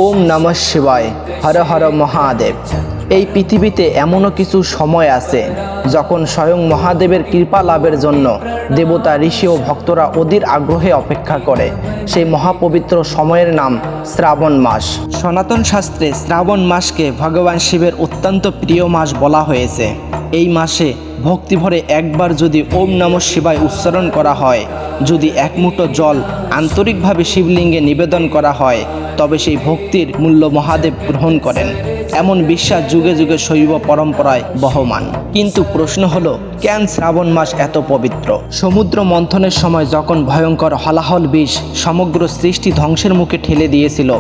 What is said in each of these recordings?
ওম নমঃ শিবায়, হর হর মহাদেব। এই পৃথিবীতে এমনও কিছু সময় আছে যখন স্বয়ং মহাদেবের কৃপা লাভের জন্য দেবতা, ঋষি ও ভক্তরা অধীর আগ্রহে অপেক্ষা করে। সেই মহাপবিত্র সময়ের নাম শ্রাবণ মাস। সনাতন শাস্ত্রে শ্রাবণ মাসকে ভগবান শিবের অত্যন্ত প্রিয় মাস বলা হয়েছে। এই মাসে ভক্তিভরে একবার যদি ওম নমঃ শিবায় উচ্চারণ করা হয়, যদি এক মুঠো জল আন্তরিকভাবে শিবলিঙ্গে নিবেদন করা হয়, তবে সেই ভক্তির মূল্য মহাদেব গ্রহণ করেন, এমন বিশ্বাস যুগে যুগে শৈব পরম্পরায় বহমান। কিন্তু প্রশ্ন হলো, কেন শ্রাবণ মাস এত পবিত্র? সমুদ্র মন্থনের সময় যখন ভয়ঙ্কর হলাহল বিষ সমগ্র সৃষ্টি ধ্বংসের মুখে ঠেলে দিয়েছিল,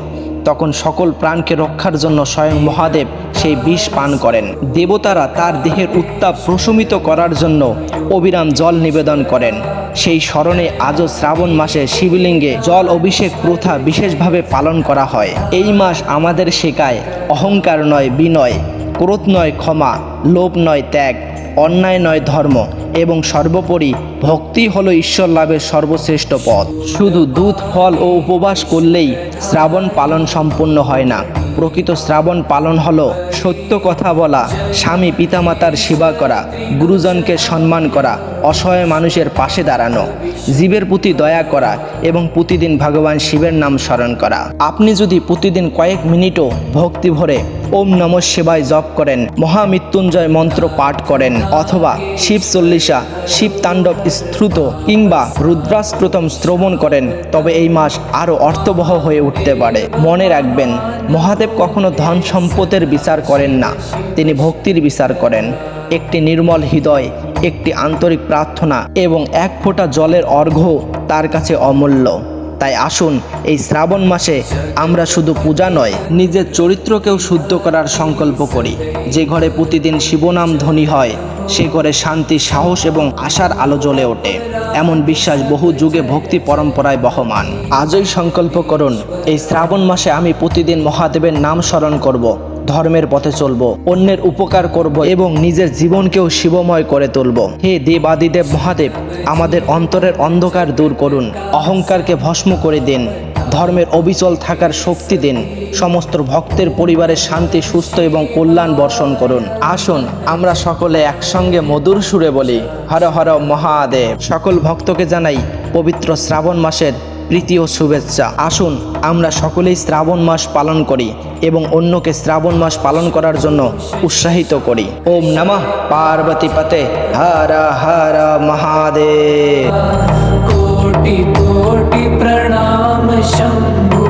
তখন সকল প্রাণকে রক্ষার জন্য স্বয়ং মহাদেব সেই বিষ পান করেন। দেবতারা তার দেহের উত্তাপ প্রশমিত করার জন্য অবিরাম জল নিবেদন করেন। সেই স্মরণে আজও শ্রাবণ মাসে শিবলিঙ্গে জল অভিষেক প্রথা বিশেষভাবে পালন করা হয়। এই মাস আমাদের শেখায় অহংকার নয় বিনয়, ক্রোধ নয় ক্ষমা, লোভ নয় ত্যাগ, অন্যায় নয় ধর্ম, এবং সর্বোপরি ভক্তি হলো ঈশ্বর লাভের সর্বশ্রেষ্ঠ পথ। শুধু দুধ, ফল ও উপবাস করলেই শ্রাবণ পালন সম্পূর্ণ হয় না। প্রকৃত শ্রাবণ পালন হলো সত্য কথা বলা, স্বামী পিতামাতার সেবা করা, গুরুজনকে সম্মান করা, অসহায় মানুষের পাশে দাঁড়ানো, জীবের প্রতি দয়া করা এবং প্রতিদিন ভগবান শিবের নাম স্মরণ করা। আপনি যদি প্রতিদিন কয়েক মিনিটও ভক্তি ভরে ওম নমঃ শিবায় জপ করেন, মহামৃত্যুঞ্জয় মন্ত্র পাঠ করেন, অথবা শিব চল্লিশা, শিব তাণ্ডব স্তোত্র কিংবা রুদ্রাষ্ট্রতম শ্রবণ করেন, তবে এই মাস আরও অর্থবহ হয়ে উঠতে পারে। মনে রাখবেন, মহাদেব কখনো ধন সম্পদের বিচার করেন না, তিনি ভক্তির বিচার করেন। একটি নির্মল হৃদয়, একটি আন্তরিক প্রার্থনা এবং এক ফোঁটা জলের অর্ঘ্য তার কাছে অমূল্য। তাই আসুন এই শ্রাবণ মাসে আমরা শুধু পূজা নয়, নিজের চরিত্রকেও শুদ্ধ করার সংকল্প করি। যে ঘরে প্রতিদিন শিবনাম ধ্বনি হয়, সে ঘরে শান্তি, সাহস এবং আশার আলো জ্বলে ওঠে, এমন বিশ্বাস বহু যুগে ভক্তি পরম্পরায় বহমান। আজই সংকল্প করুন, এই শ্রাবণ মাসে আমি প্রতিদিন মহাদেবের নাম স্মরণ করব, ধর্মের পথে চলব, অন্যের উপকার করব এবং নিজের জীবনকেও শিবময় করে তুলব। হে দেবাদিদেব মহাদেব, আমাদের অন্তরের অন্ধকার দূর করুন, অহংকারকে ভস্ম করে দিন, ধর্মের অবিচল থাকার শক্তি দিন, সমস্ত ভক্তের পরিবারের শান্তি, সুস্থ এবং কল্যাণ বর্ষণ করুন। আসুন আমরা সকলে একসঙ্গে মধুর সুরে বলি, হর হর মহাদেব। সকল ভক্তকে জানাই পবিত্র শ্রাবণ মাসের প্রীতি ও শুভেচ্ছা। আসুন আমরা সকলেই শ্রাবণ মাস পালন করি এবং অন্যকে শ্রাবণ মাস পালন করার জন্য উৎসাহিত করি। ওম নমঃ পার্বতী পতে, হর হর মহাদেব। कोटि कोटि प्रणाम शंभु।